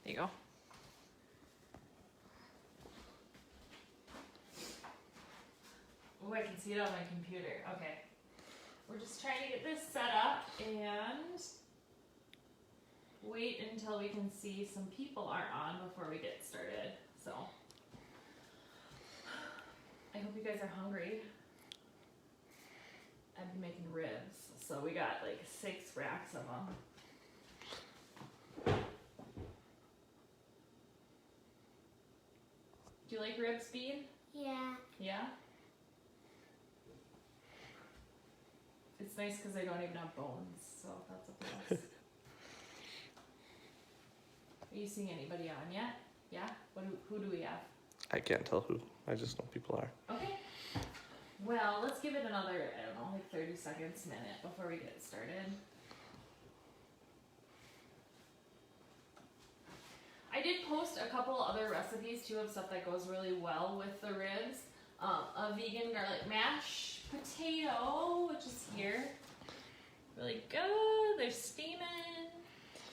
There you go. Oh, I can see it on my computer. Okay. We're just trying to get this set up and wait until we can see some people are on before we get started. So, I hope you guys are hungry. I've been making ribs, so we got like 6 racks of them. Do you like ribs, Bean? Yeah. Yeah? It's nice because they don't even have bones, so that's a plus. Are you seeing anybody on yet? Yeah? Who do we have? I can't tell who. I just know people are. Okay. Well, let's give it another, I don't know, like 30 seconds, minute before we get started. I did post a couple other recipes too of stuff that goes really well with the ribs. A vegan garlic mashed potato, which is here. Really good. They're steaming.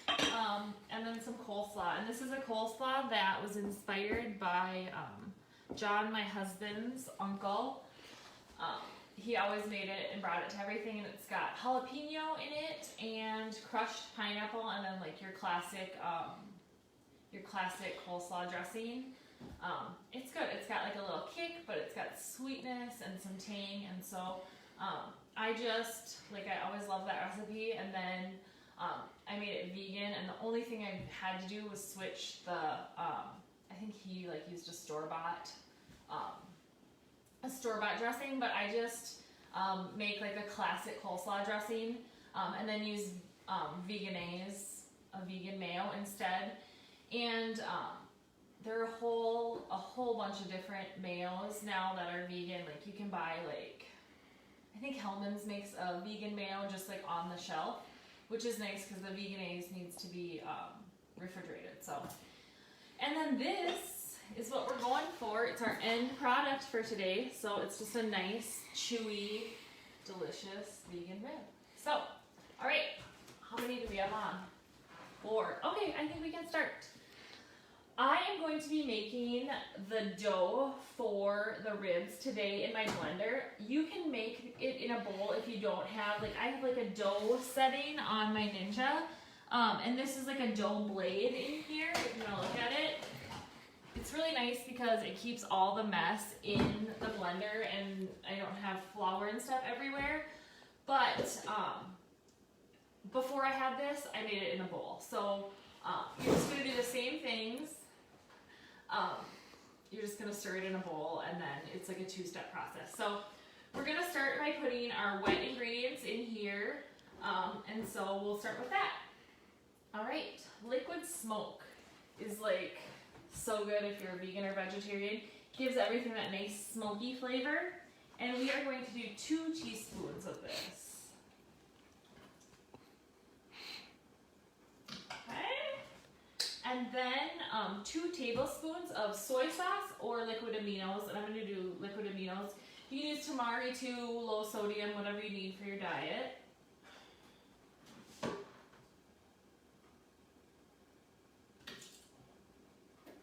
And then some coleslaw. And this is a coleslaw that was inspired by John, my husband's uncle. He always made it and brought it to everything, and it's got jalapeno in it and crushed pineapple, and then like your classic coleslaw dressing. It's good. It's got like a little kick, but it's got sweetness and some tang, and so I just I always love that recipe. And then I made it vegan, and the only thing I had to do was switch the I think he used a store-bought dressing, but I just make like a classic coleslaw dressing, and then use veganese, a vegan mayo instead. And there are a whole bunch of different mayos now that are vegan. Like you can buy I think Hellman's makes a vegan mayo just like on the shelf, which is nice because the veganese needs to be refrigerated. So, and then this is what we're going for. It's our end product for today. So it's just a nice, chewy, delicious vegan rib. So, all right, how many do we have on? 4. Okay, I think we can start. I am going to be making the dough for the ribs today in my blender. You can make it in a bowl if you don't have, I have a dough setting on my Ninja. And this is a dough blade in here, if you want to look at it. It's really nice because it keeps all the mess in the blender and I don't have flour and stuff everywhere. But before I had this, I made it in a bowl. So you're just going to do the same things. You're just going to stir it in a bowl, and then it's a 2-step process. So we're going to start by putting our wet ingredients in here, and so we'll start with that. All right, liquid smoke is so good if you're a vegan or vegetarian. Gives everything that nice smoky flavor, and we are going to do 2 teaspoons of this. And then 2 tablespoons of soy sauce or liquid aminos, and I'm going to do liquid aminos. You can use tamari too, low sodium, whatever you need for your diet.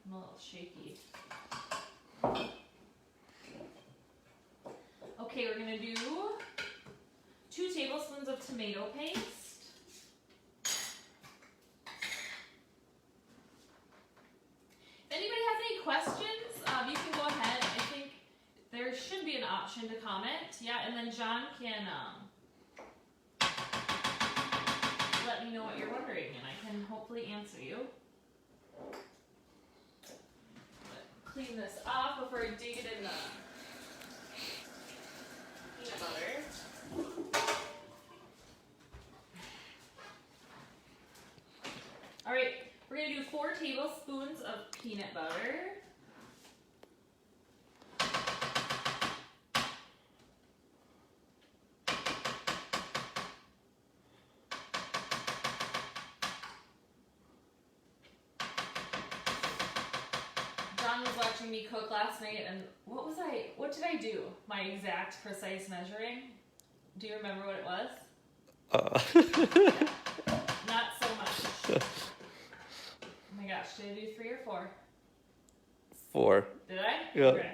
I'm a little shaky. Okay, we're going to do 2 tablespoons of tomato paste. Questions, you can go ahead. I think there should be an option to comment. Yeah, and then John can let me know what you're wondering, and I can hopefully answer you. Clean this off before I dig it in the peanut butter. All right, we're going to do 4 tablespoons of peanut butter. John was watching me cook last night, and what did I do? My exact precise measuring? Do you remember what it was? Not so much. Oh my gosh, did I do 3 or 4? 4. Did I? Yeah. Okay.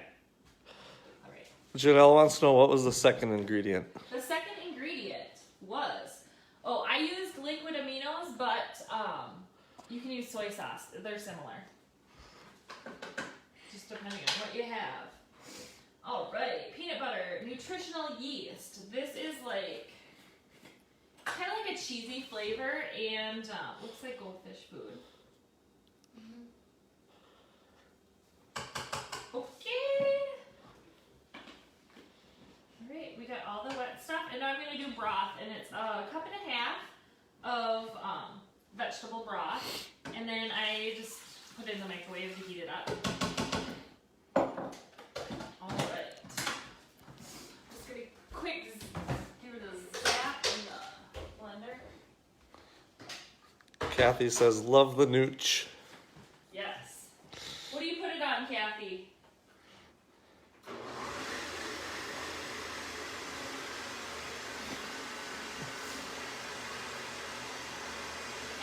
All right. Janelle wants to know what was the second ingredient. The second ingredient was, I used liquid aminos, but you can use soy sauce. They're similar. Just depending on what you have. All right, peanut butter, nutritional yeast. This is like kind of like a cheesy flavor and looks like goldfish food. Okay. All right, we got all the wet stuff, and now I'm going to do broth, and it's a 1.5 cups of vegetable broth, and then I just put it in the microwave to heat it up. All right. Just going to quick give it a zap in the blender. Kathy says, love the nooch. Yes. What do you put it on, Kathy?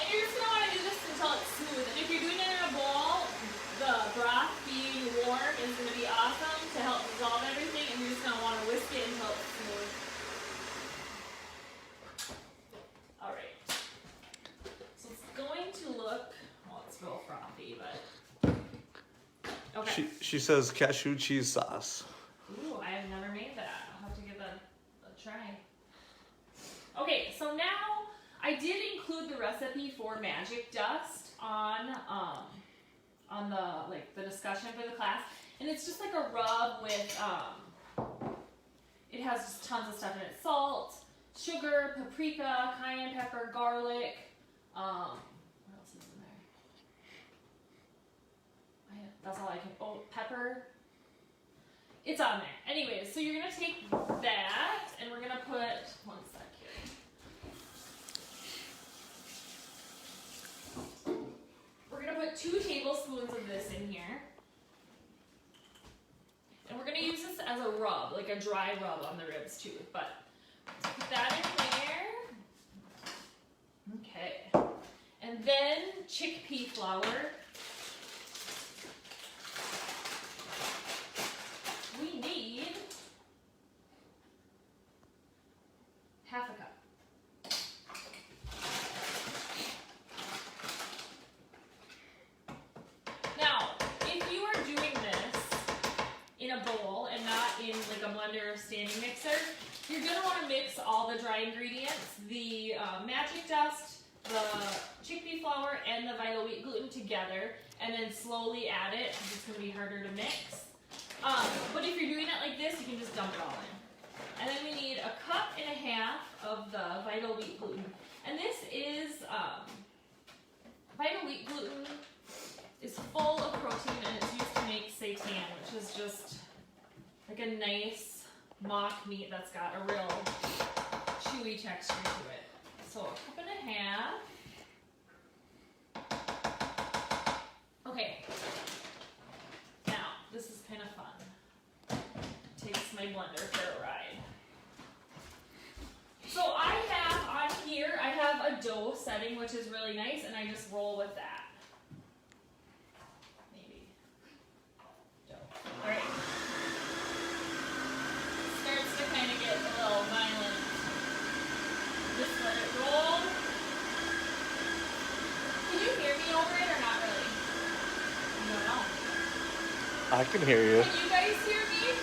And you're just going to want to do this until it's smooth. And if you're doing it in a bowl, the broth being warm is going to be awesome to help dissolve everything. And you're just going to want to whisk it until it's smooth. All right. So it's going to look, well, it's real frothy, but okay. She says cashew cheese sauce. Ooh, I have never made that. I'll have to give that a try. Okay, so now I did include the recipe for magic dust on the discussion for the class, and it's just like a rub with it has just tons of stuff in it: salt, sugar, paprika, cayenne pepper, garlic. What else is in there? That's all I can. Oh, pepper. It's on there. Anyways, so you're gonna take that, and we're gonna put 1 sec here. We're gonna put 2 tablespoons of this in here, and we're gonna use this as a rub, like a dry rub on the ribs too. But put that in there. Okay, and then chickpea flour. We need 1/2 cup. Now, if you are doing this in a bowl and not in like a blender or standing mixer, you're going to want to mix all the dry ingredients, the magic dust, the chickpea flour, and the vital wheat gluten together, and then slowly add it because it's going to be harder to mix. But if you're doing it like this, you can just dump it all in. And then we need 1.5 cups of the vital wheat gluten. And this is, vital wheat gluten is full of protein, and it's used to make seitan, which is just like a nice mock meat that's got a real chewy texture to it. So 1.5 cups. Okay. Now, this is kind of fun. Takes my blender for a ride. So I have on here, I have a dough setting, which is really nice, and I just roll with that. Maybe. Dough. All right. Starts to kind of get a little violent. Just let it roll. Can you hear me over it or not really? I don't know. I can hear you. Can you guys hear me?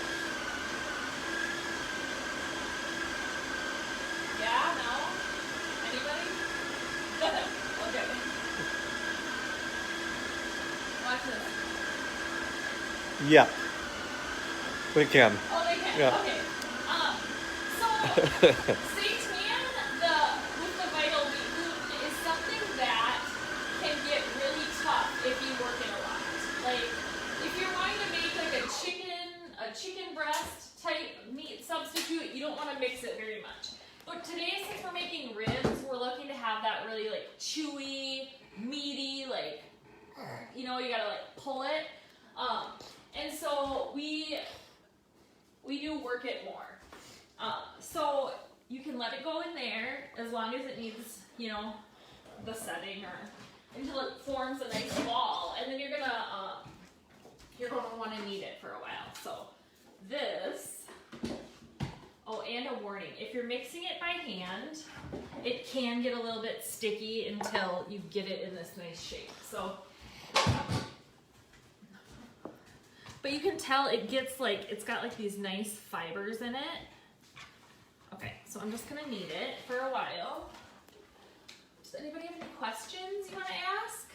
Yeah? No? Anybody? Okay. Watch this. Yeah. We can. Oh, they can? Yeah. Okay. So, seitan, with the vital wheat gluten, is something that can get really tough if you work it a lot. Like, if you're wanting to make like a chicken breast type meat substitute, you don't want to mix it very much. But today, since we're making ribs, we're looking to have that really like chewy, meaty, like, you know, you gotta like pull it. And so we do work it more. So you can let it go in there as long as it needs, you know, the setting, or until it forms a nice ball, and then you're gonna want to knead it for a while. So this, oh, and a warning, if you're mixing it by hand, it can get a little bit sticky until you get it in this nice shape. So, but you can tell it gets like, it's got like these nice fibers in it. Okay, so I'm just gonna knead it for a while. Does anybody have any questions you want to ask?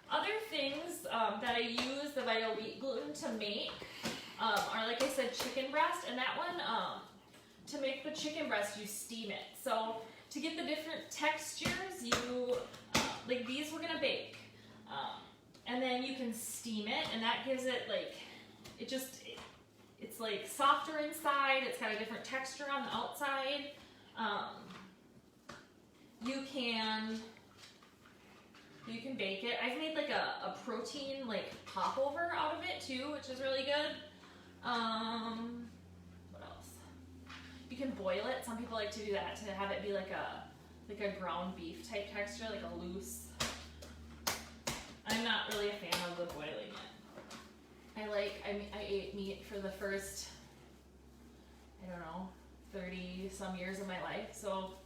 Other things that I use the vital wheat gluten to make are, like I said, chicken breast, and that one, to make the chicken breast, you steam it. So to get the different textures, you, like these we're gonna bake, and then you can steam it, and that gives it like, it's like softer inside, it's got a different texture on the outside. You can bake it. I've made like a protein like popover out of it too, which is really good. What else? You can boil it. Some people like to do that to have it be like a ground beef type texture, like a loose. I'm not really a fan of the boiling it. I ate meat for the first, I don't know, 30 some years of my life, so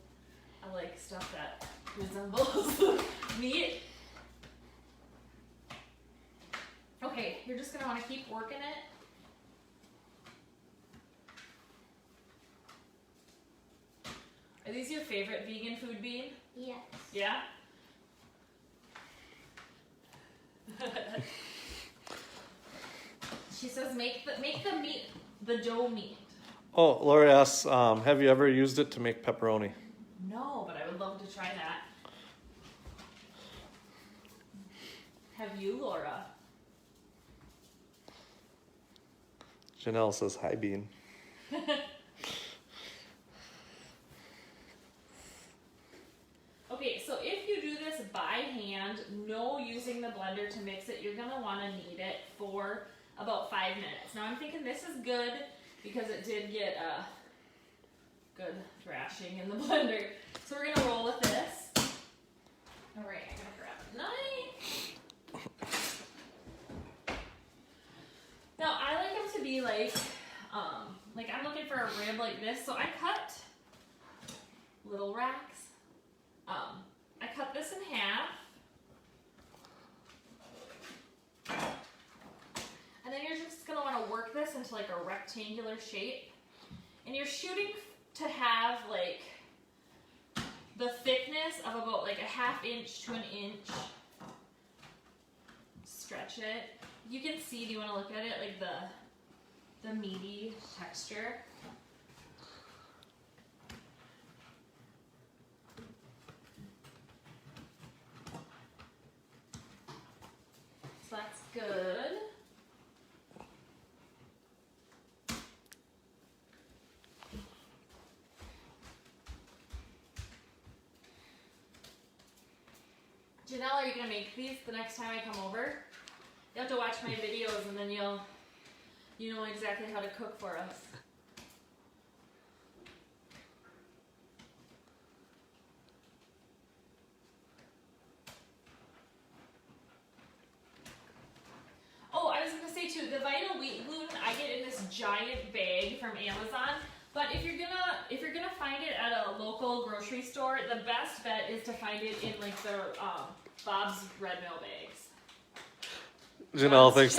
I like stuff that resembles meat. Okay, you're just gonna wanna keep working it. Are these your favorite vegan food, Bean? Yes. Yeah? She says make the meat, the dough meat. Oh, Lori asks, have you ever used it to make pepperoni? No, but I would love to try that. Have you, Laura? Janelle says, hi, Bean. Okay, so if you do this by hand, no using the blender to mix it, you're gonna wanna knead it for about 5 minutes. Now I'm thinking this is good because it did get a good thrashing in the blender. So we're gonna roll with this. All right, I'm gonna grab a knife. Now I like them to be like I'm looking for a rib like this, so I cut little racks. I cut this in half. And then you're just gonna wanna work this into like a rectangular shape. And you're shooting to have like the thickness of about like a 1/2 inch to 1 inch. Stretch it. You can see, do you wanna look at it, like the meaty texture? So that's good. Janelle, are you gonna make these the next time I come over? You have to watch my videos and then you know exactly how to cook for us. Oh, I was gonna say too, the vital wheat gluten I get in this giant bag from Amazon. But if you're gonna find it at a local grocery store, the best bet is to find it in like the Bob's Red Mill bags. Janelle thinks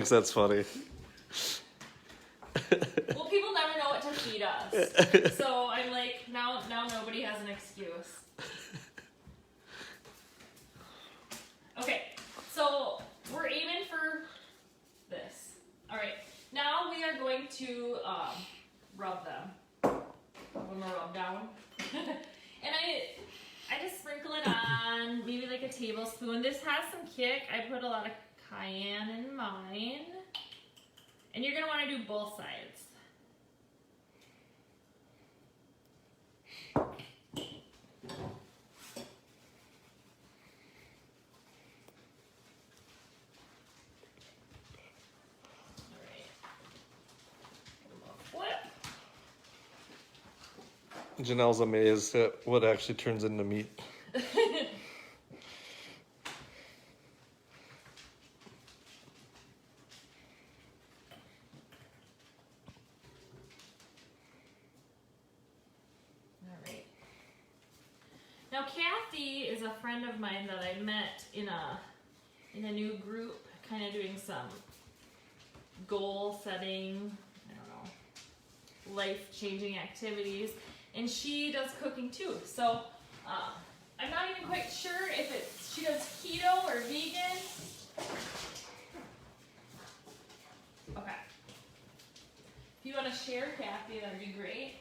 that's funny. Well, people never know what to feed us, so I'm like, now nobody has an excuse. Okay, so we're aiming for this. All right, now we are going to rub them. I'm gonna rub down, and I just sprinkle it on, maybe like a tablespoon. This has some kick. I put a lot of cayenne in mine. And you're gonna wanna do both sides. All right. Flip. Janelle's amazed at what actually turns into meat. Alright. Now Kathy is a friend of mine that I met in a new group, kind of doing some goal setting, I don't know, life-changing activities, and she does cooking too. So I'm not even quite sure if she does keto or vegan. Okay. If you want to share, Kathy, that'd be great.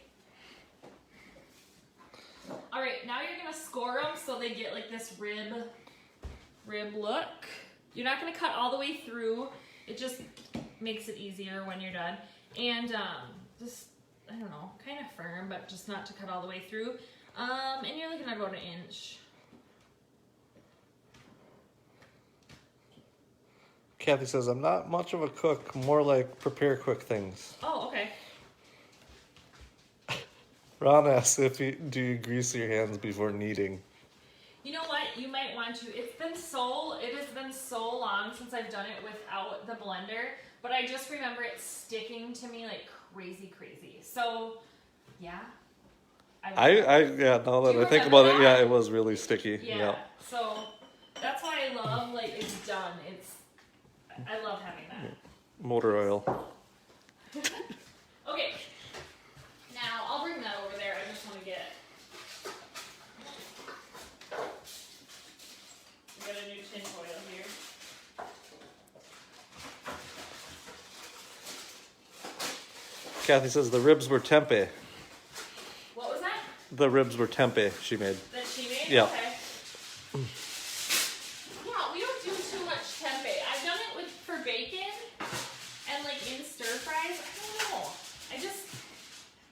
All right, now you're gonna score them so they get like this rib look. You're not gonna cut all the way through. It just makes it easier when you're done. And just, I don't know, kind of firm, but just not to cut all the way through. And you're looking at about 1 inch. Kathy says, I'm not much of a cook, more like prepare quick things. Oh, okay. Ron asks do you grease your hands before kneading? You know what? You might want to. It has been so long since I've done it without the blender, but I just remember it sticking to me like crazy. So, yeah. Now that I think about it, yeah, it was really sticky. Yeah. So that's why I love, like, it's done. I love having that. Motor oil. Okay. Now, I'll bring that over there. I just want to get... We got a new tin foil here. Kathy says the ribs were tempeh. What was that? The ribs were tempeh she made. That she made? Yeah. Okay. Yeah, we don't do too much tempeh. I've done it for bacon and like in stir fries. I don't know.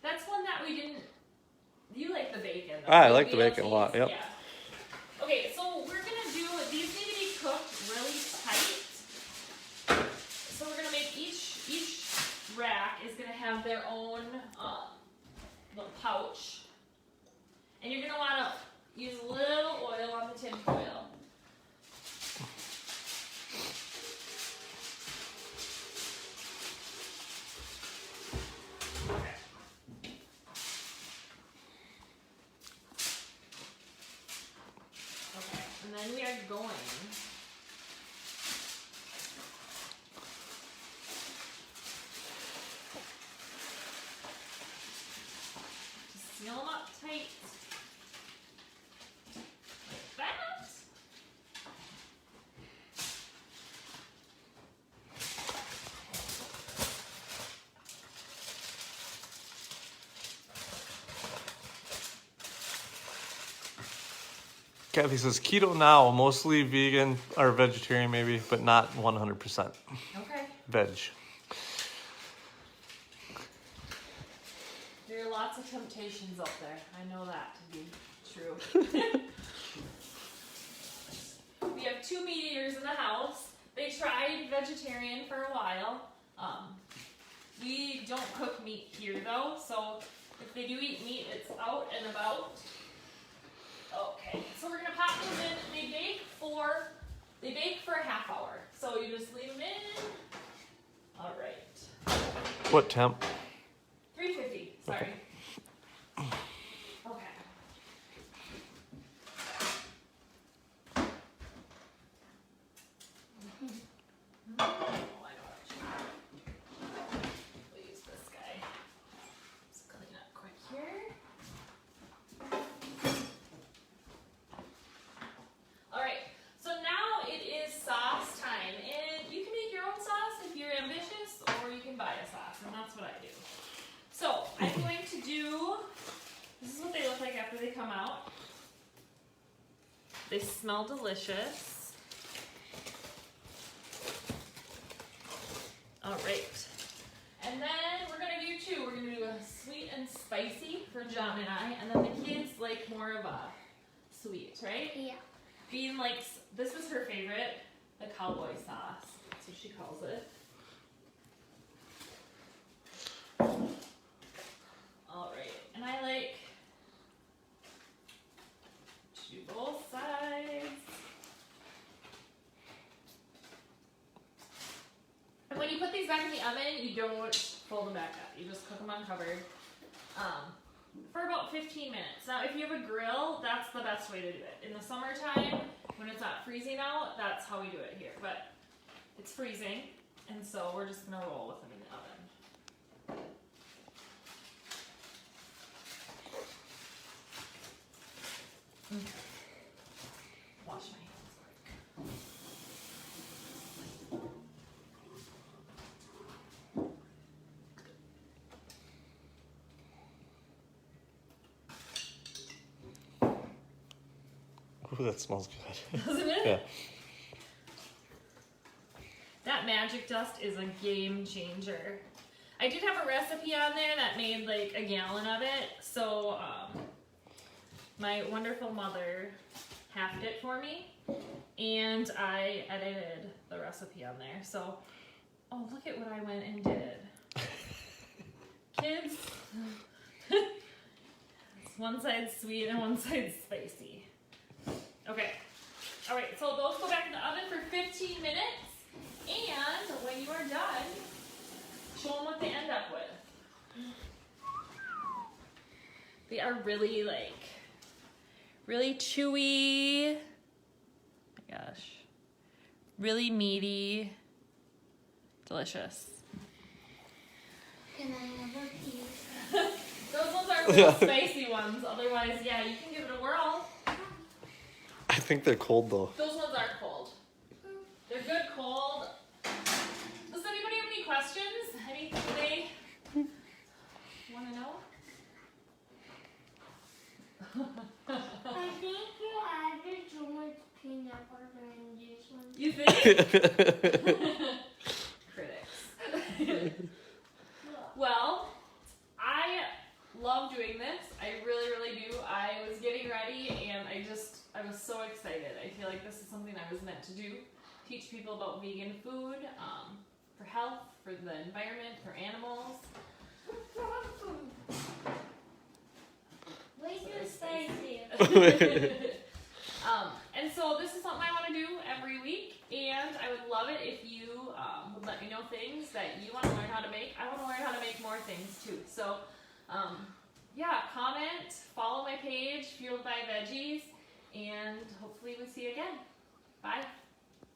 That's one that we didn't... You like the bacon, though. I like the bacon a lot, yep. Yeah. Okay, so we're going to do... These need to be cooked really tight. So we're going to make each rack is going to have their own little pouch. And you're going to want to use a little oil on the tin foil. And then we are going to seal them up tight like that. Kathy says keto now, mostly vegan or vegetarian maybe, but not 100%. Okay. Veg. There are lots of temptations out there. I know that to be true. We have 2 meat eaters in the house. They tried vegetarian for a while. We don't cook meat here though, so if they do eat meat, it's out and about. Okay, so we're gonna pop those in. They bake for a half hour. So you just leave them in. All right. What temp? 350. Sorry. Okay. Oh, I know what we'll use this guy. Let's clean up quick here. Alright, so now it is sauce time. And you can make your own sauce if you're ambitious, or you can buy a sauce, and that's what I do. So, I'm going to do, this is what they look like after they come out. They smell delicious. Alright. And then we're going to do 2. We're going to do a sweet and spicy for John and I, and then the kids like more of a sweet, right? Yeah. Bean likes, this was her favorite, the cowboy sauce. That's what she calls it. Alright, and I like back in the oven, you don't fold them back up. You just cook them uncovered for about 15 minutes. Now, if you have a grill, that's the best way to do it. In the summertime, when it's not freezing out, that's how we do it here. But it's freezing, and so we're just gonna roll with them in the oven. Wash my hands quick. Ooh, that smells good. Doesn't it? Yeah. That magic dust is a game changer. I did have a recipe on there that made like a gallon of it, so my wonderful mother halved it for me, and I edited the recipe on there. So, oh, look at what I went and did. Kids, one side's sweet and one side's spicy. Okay, all right, so those go back in the oven for 15 minutes, and when you are done, show them what they end up with. They are really really chewy. Oh my gosh. Really meaty. Delicious. Can I have a piece? Those ones are real spicy ones. Otherwise, yeah, you can give it a whirl. I think they're cold though. Those ones are cold. They're good cold. Does anybody have any questions? Anything they want to know? I think you added too much peanut butter in this one. You think? Critics. Well, I love doing this. I really, really do. I was getting ready and I was so excited. I feel like this is something I was meant to do. Teach people about vegan food, for health, for the environment, for animals. Way too spicy. And so this is something I want to do every week, and I would love it if you would let me know things that you want to learn how to make. I want to learn how to make more things too. So, yeah, comment, follow my page, Fueled by Veggies, and hopefully we'll see you again. Bye.